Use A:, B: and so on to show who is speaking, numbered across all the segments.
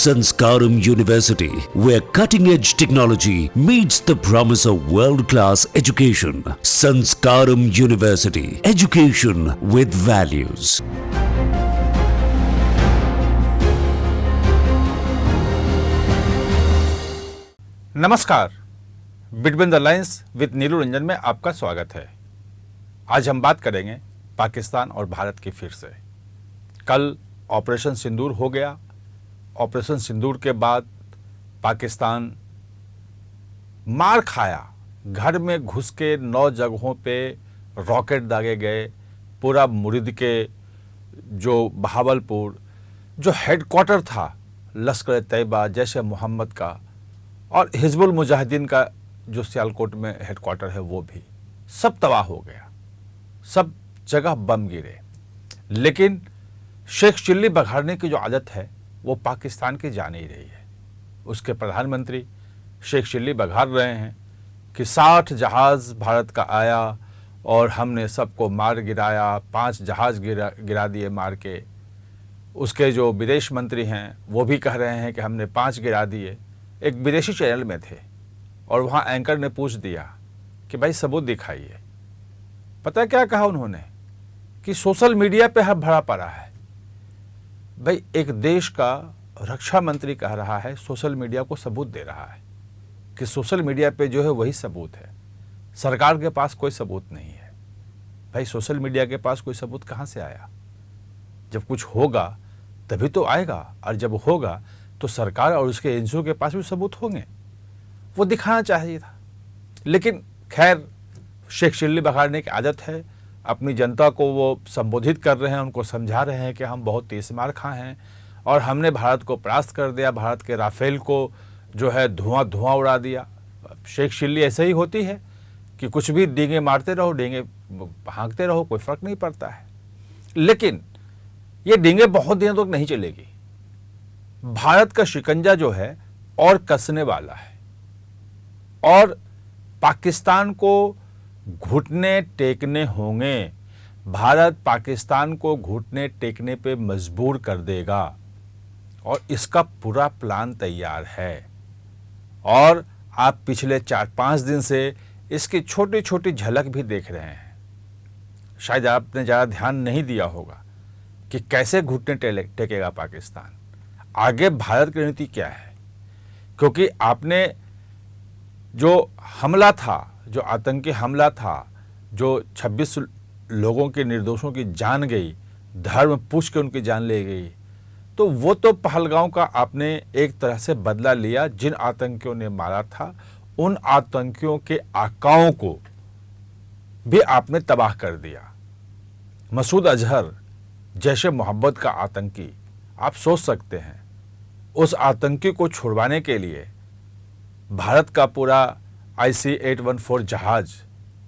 A: Sanskaram University, where cutting-edge technology meets the promise of world-class education. Sanskaram University, education with values.
B: नमस्कार, between the lines with नीलू रंजन में आपका स्वागत है। आज हम बात करेंगे पाकिस्तान और भारत की फिर से। कल ऑपरेशन सिंदूर हो गया। ऑपरेशन सिंदूर के बाद पाकिस्तान मार खाया। घर में घुस के 9 जगहों पे रॉकेट दागे गए। पूरा मुरीद के जो बहावलपुर जो हेडक्वार्टर था लश्कर तैयबा, जैश मोहम्मद का और हिजबुल मुजाहिदीन का जो सियालकोट में हेडक्वार्टर है वो भी सब तबाह हो गया। सब जगह बम गिरे। लेकिन शेख चिल्ली बघाड़ने की जो आदत है वो पाकिस्तान की जा नहीं रही है। उसके प्रधानमंत्री शेख चिल्ली बघाड़ रहे हैं कि 60 जहाज़ भारत का आया और हमने सबको मार गिराया, 5 जहाज़ गिरा दिए मार के। उसके जो विदेश मंत्री हैं वो भी कह रहे हैं कि हमने 5 गिरा दिए। एक विदेशी चैनल में थे और वहाँ एंकर ने पूछ दिया कि भाई सबूत दिखाइए। पता है क्या कहा उन्होंने? कि सोशल मीडिया पे हब भरा पड़ा है। भाई एक देश का रक्षा मंत्री कह रहा है, सोशल मीडिया को सबूत दे रहा है कि सोशल मीडिया पे जो है वही सबूत है। सरकार के पास कोई सबूत नहीं है। भाई सोशल मीडिया के पास कोई सबूत कहाँ से आया? जब कुछ होगा तभी तो आएगा, और जब होगा तो सरकार और उसके एजेंसियों के पास भी सबूत होंगे। वो दिखाना चाहिए था। लेकिन खैर, शेख चिल्ली बघाड़ने की आदत है। अपनी जनता को वो संबोधित कर रहे हैं, उनको समझा रहे हैं कि हम बहुत तीस मार खा हैं और हमने भारत को परास्त कर दिया, भारत के राफेल को जो है धुआं उड़ा दिया। शेख चिल्ली ऐसे ही होती है कि कुछ भी डींगे मारते रहो, डींगे हाँकते रहो, कोई फ़र्क नहीं पड़ता है। लेकिन ये डींगे बहुत दिनों तक नहीं चलेगी। भारत का शिकंजा जो है और कसने वाला है और पाकिस्तान को घुटने टेकने होंगे। भारत पाकिस्तान को घुटने टेकने पे मजबूर कर देगा और इसका पूरा प्लान तैयार है। और आप पिछले 4-5 दिन से इसकी छोटी छोटी झलक भी देख रहे हैं। शायद आपने ज़्यादा ध्यान नहीं दिया होगा कि कैसे घुटने टेकेगा पाकिस्तान। आगे भारत की रणनीति क्या है? क्योंकि आपने जो हमला था, जो आतंकी हमला था, जो 26 लोगों के निर्दोषों की जान गई, धर्म पूछ के उनकी जान ले गई, तो वो तो पहलगांव का आपने एक तरह से बदला लिया। जिन आतंकियों ने मारा था उन आतंकियों के आकाओं को भी आपने तबाह कर दिया। मसूद अजहर जैश मोहम्मद का आतंकी, आप सोच सकते हैं उस आतंकी को छुड़वाने के लिए भारत का पूरा IC-814 जहाज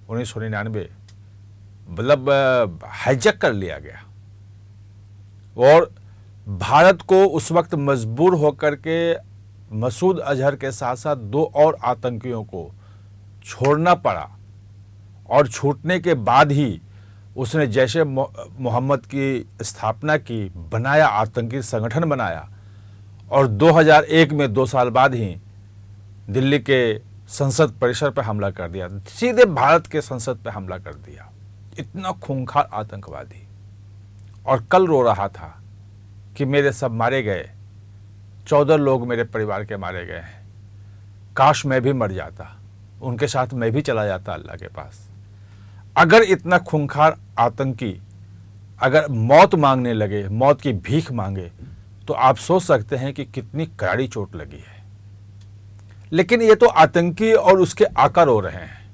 B: 1999 मतलब हाईजैक कर लिया गया और भारत को उस वक्त मजबूर होकर के मसूद अजहर के साथ साथ 2 और आतंकियों को छोड़ना पड़ा। और छूटने के बाद ही उसने जैश मोहम्मद की स्थापना की, बनाया, आतंकी संगठन बनाया और 2001 में 2 साल बाद ही दिल्ली के संसद परिसर पर हमला कर दिया। सीधे भारत के संसद पर हमला कर दिया। इतना खूंखार आतंकवादी। और कल रो रहा था कि मेरे सब मारे गए, 14 लोग मेरे परिवार के मारे गए हैं। काश मैं भी मर जाता, उनके साथ मैं भी चला जाता अल्लाह के पास। अगर इतना खूंखार आतंकी अगर मौत मांगने लगे, मौत की भीख मांगे, तो आप सोच सकते हैं कि कितनी करारी चोट लगी है। लेकिन ये तो आतंकी और उसके आका रो रहे हैं।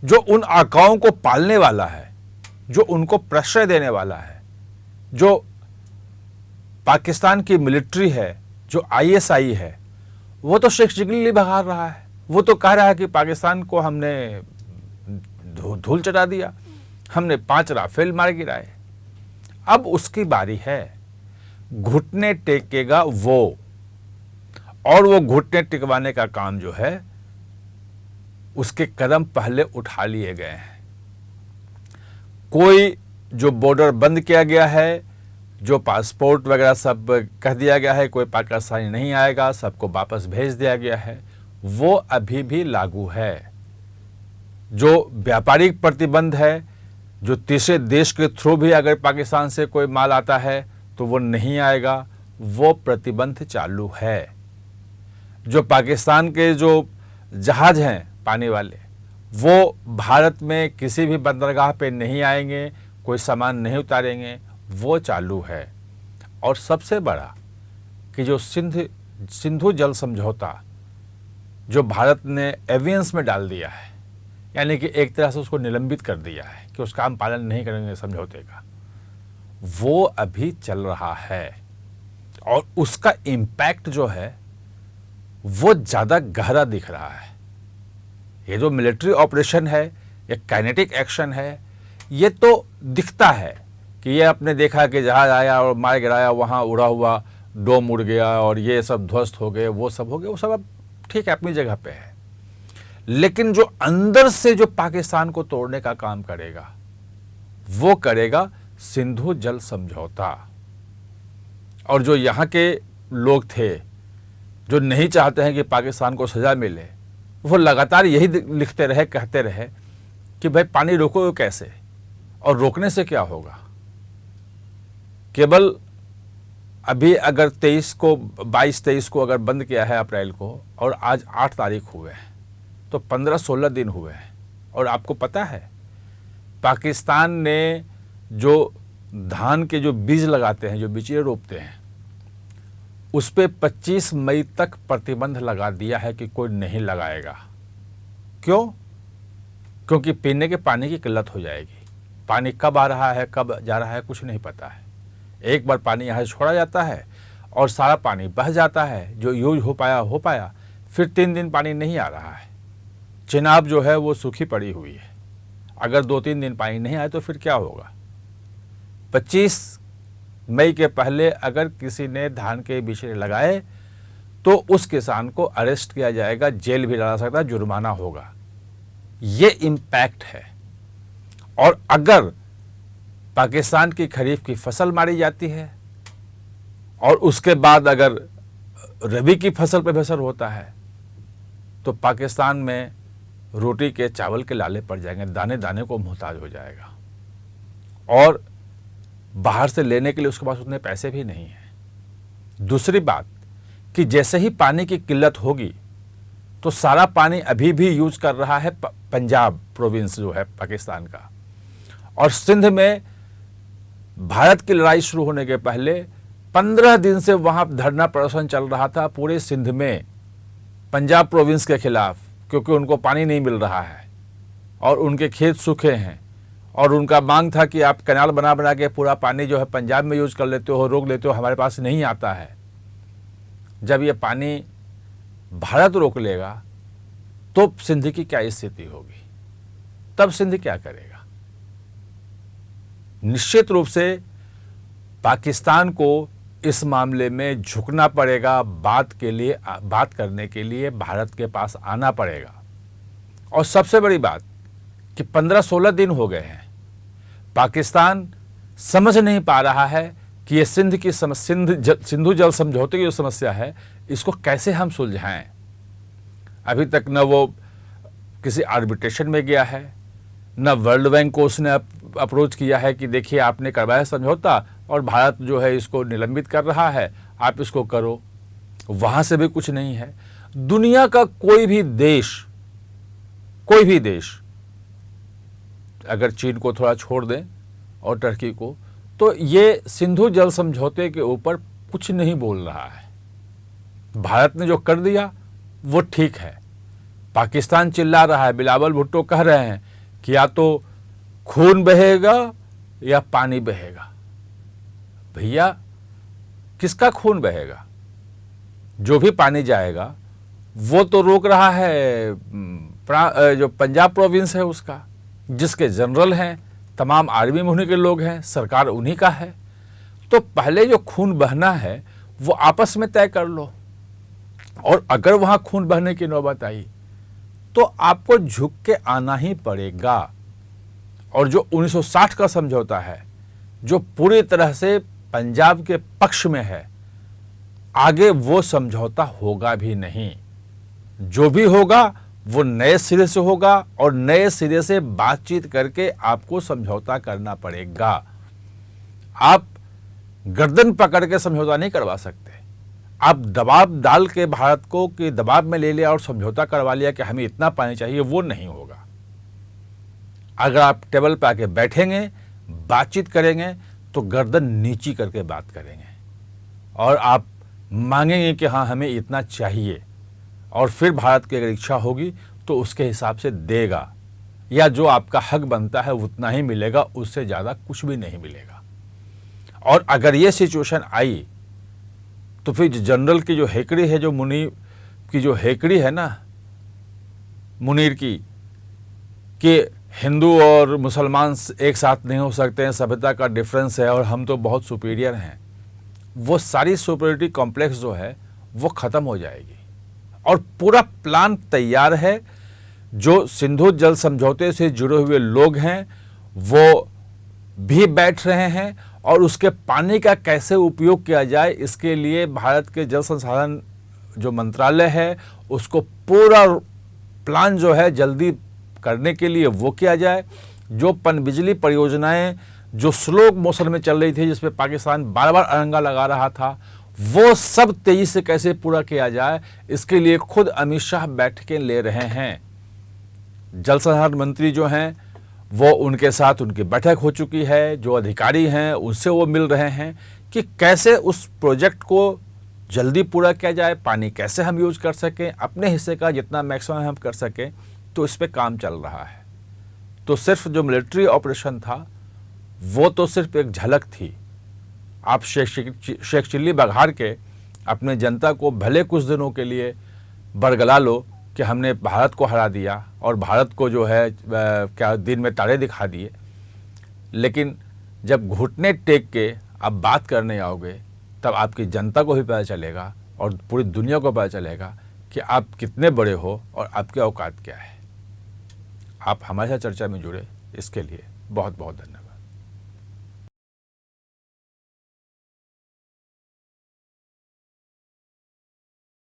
B: जो उन आकाओं को पालने वाला है, जो उनको प्रश्रय देने वाला है, जो पाकिस्तान की मिलिट्री है, जो ISI है, वो तो शेख चिल्ली बघाड़ रहा है। वो तो कह रहा है कि पाकिस्तान को हमने धूल चटा दिया, हमने 5 राफेल मार गिराए। अब उसकी बारी है, घुटने टेकेगा वो। और वो घुटने टिकवाने का काम जो है उसके कदम पहले उठा लिए गए हैं। कोई जो बॉर्डर बंद किया गया है, जो पासपोर्ट वगैरह सब कह दिया गया है, कोई पाकिस्तानी नहीं आएगा, सबको वापस भेज दिया गया है, वो अभी भी लागू है। जो व्यापारिक प्रतिबंध है, जो तीसरे देश के थ्रू भी अगर पाकिस्तान से कोई माल आता है तो वो नहीं आएगा, वो प्रतिबंध चालू है। जो पाकिस्तान के जो जहाज हैं पानी वाले, वो भारत में किसी भी बंदरगाह पे नहीं आएंगे, कोई सामान नहीं उतारेंगे, वो चालू है। और सबसे बड़ा कि जो सिंधु जल समझौता जो भारत ने एवियंस में डाल दिया है, यानी कि एक तरह से उसको निलंबित कर दिया है कि उसका हम पालन नहीं करेंगे समझौते का, वो अभी चल रहा है। और उसका इम्पैक्ट जो है वो ज़्यादा गहरा दिख रहा है। ये जो मिलिट्री ऑपरेशन है, ये काइनेटिक एक्शन है, ये तो दिखता है कि ये आपने देखा कि जहाज आया और मार गिराया, वहाँ उड़ा हुआ डोम उड़ गया और ये सब ध्वस्त हो गए, वो सब हो गए, वो सब अब ठीक है, अपनी जगह पे है। लेकिन जो अंदर से जो पाकिस्तान को तोड़ने का काम करेगा, वो करेगा सिंधु जल समझौता। और जो यहाँ के लोग थे जो नहीं चाहते हैं कि पाकिस्तान को सजा मिले, वो लगातार यही लिखते रहे, कहते रहे कि भाई पानी रोको कैसे, और रोकने से क्या होगा। केवल अभी अगर 22-23 को अगर बंद किया है अप्रैल को, और आज 8 तारीख हुए हैं, तो 15-16 दिन हुए हैं। और आपको पता है पाकिस्तान ने जो धान के जो बीज लगाते हैं, जो बिचड़े रोपते हैं, उस पे 25 मई तक प्रतिबंध लगा दिया है कि कोई नहीं लगाएगा। क्यों? क्योंकि पीने के पानी की किल्लत हो जाएगी। पानी कब आ रहा है, कब जा रहा है, कुछ नहीं पता है। एक बार पानी यहाँ से छोड़ा जाता है और सारा पानी बह जाता है, जो यूज हो पाया, फिर 3 दिन पानी नहीं आ रहा है। चिनाब जो है वो सूखी पड़ी हुई है। अगर 2-3 दिन पानी नहीं आए तो फिर क्या होगा। 25 मई के पहले अगर किसी ने धान के बिचड़े लगाए तो उस किसान को अरेस्ट किया जाएगा, जेल भी डाला सकता है, जुर्माना होगा। ये इम्पैक्ट है। और अगर पाकिस्तान की खरीफ की फसल मारी जाती है और उसके बाद अगर रबी की फसल पे असर होता है, तो पाकिस्तान में रोटी के चावल के लाले पड़ जाएंगे, दाने दाने को मोहताज हो जाएगा। और बाहर से लेने के लिए उसके पास उतने पैसे भी नहीं हैं। दूसरी बात कि जैसे ही पानी की किल्लत होगी तो सारा पानी अभी भी यूज कर रहा है पंजाब प्रोविंस जो है पाकिस्तान का। और सिंध में भारत की लड़ाई शुरू होने के पहले 15 दिन से वहां धरना प्रदर्शन चल रहा था पूरे सिंध में पंजाब प्रोविंस के खिलाफ, क्योंकि उनको पानी नहीं मिल रहा है और उनके खेत सूखे हैं। और उनका मांग था कि आप कैनाल बना के पूरा पानी जो है पंजाब में यूज कर लेते हो, रोक लेते हो, हमारे पास नहीं आता है। जब ये पानी भारत रोक लेगा तो सिंध की क्या स्थिति होगी, तब सिंध क्या करेगा। निश्चित रूप से पाकिस्तान को इस मामले में झुकना पड़ेगा, बात करने के लिए भारत के पास आना पड़ेगा। और सबसे बड़ी बात कि 15-16 दिन हो गए हैं, पाकिस्तान समझ नहीं पा रहा है कि ये सिंधु जल समझौते की जो समस्या है, इसको कैसे हम सुलझाएं। अभी तक न वो किसी आर्बिट्रेशन में गया है, न वर्ल्ड बैंक को उसने अप्रोच किया है कि देखिए आपने करवाया समझौता और भारत जो है इसको निलंबित कर रहा है, आप इसको करो। वहां से भी कुछ नहीं है। दुनिया का कोई भी देश अगर चीन को थोड़ा छोड़ दें और टर्की को, तो ये सिंधु जल समझौते के ऊपर कुछ नहीं बोल रहा है। भारत ने जो कर दिया वो ठीक है। पाकिस्तान चिल्ला रहा है, बिलावल भुट्टो कह रहे हैं कि या तो खून बहेगा या पानी बहेगा। भैया किसका खून बहेगा? जो भी पानी जाएगा वो तो रोक रहा है जो पंजाब प्रोविंस है उसका, जिसके जनरल हैं, तमाम आर्मी में उन्हीं के लोग हैं, सरकार उन्हीं का है। तो पहले जो खून बहना है वो आपस में तय कर लो। और अगर वहां खून बहने की नौबत आई तो आपको झुक के आना ही पड़ेगा। और जो 1960 का समझौता है, जो पूरी तरह से पंजाब के पक्ष में है, आगे वो समझौता होगा भी नहीं। जो भी होगा वो नए सिरे से होगा और नए सिरे से बातचीत करके आपको समझौता करना पड़ेगा। आप गर्दन पकड़ के समझौता नहीं करवा सकते। आप दबाव डाल के भारत को कि दबाव में ले लिया और समझौता करवा लिया कि हमें इतना पानी चाहिए, वो नहीं होगा। अगर आप टेबल पे आके बैठेंगे, बातचीत करेंगे, तो गर्दन नीची करके बात करेंगे और आप मांगेंगे कि हाँ हमें इतना चाहिए, और फिर भारत की अगर इच्छा होगी तो उसके हिसाब से देगा, या जो आपका हक बनता है उतना ही मिलेगा, उससे ज़्यादा कुछ भी नहीं मिलेगा। और अगर ये सिचुएशन आई तो फिर जनरल की जो हेकड़ी है, जो मुनीर की जो हेकड़ी है ना, मुनीर की, कि हिंदू और मुसलमान एक साथ नहीं हो सकते हैं, सभ्यता का डिफरेंस है और हम तो बहुत सुपीरियर हैं, वो सारी सुपीरियरिटी कॉम्प्लेक्स जो है वो ख़त्म हो जाएगी। और पूरा प्लान तैयार है। जो सिंधु जल समझौते से जुड़े हुए लोग हैं वो भी बैठ रहे हैं, और उसके पानी का कैसे उपयोग किया जाए इसके लिए भारत के जल संसाधन जो मंत्रालय है उसको पूरा प्लान जो है जल्दी करने के लिए वो किया जाए। जो पनबिजली परियोजनाएं जो स्लो मोशन में चल रही थी, जिसमें पाकिस्तान बार बार अड़ंगा लगा रहा था, वो सब तेजी से कैसे पूरा किया जाए इसके लिए खुद अमित शाह बैठकें ले रहे हैं। जल संसाधन मंत्री जो हैं वो उनके साथ उनकी बैठक हो चुकी है, जो अधिकारी हैं उनसे वो मिल रहे हैं कि कैसे उस प्रोजेक्ट को जल्दी पूरा किया जाए, पानी कैसे हम यूज कर सकें, अपने हिस्से का जितना मैक्सिमम हम कर सकें, तो इस पे काम चल रहा है। तो सिर्फ जो मिलिट्री ऑपरेशन था वो तो सिर्फ एक झलक थी। आप शेख चिल्ली बघार के अपने जनता को भले कुछ दिनों के लिए बरगला लो कि हमने भारत को हरा दिया और भारत को जो है क्या दिन में तारे दिखा दिए, लेकिन जब घुटने टेक के आप बात करने आओगे तब आपकी जनता को भी पता चलेगा और पूरी दुनिया को पता चलेगा कि आप कितने बड़े हो और आपकी औकात क्या है। आप हमारे साथ चर्चा में जुड़े, इसके लिए बहुत बहुत धन्यवाद।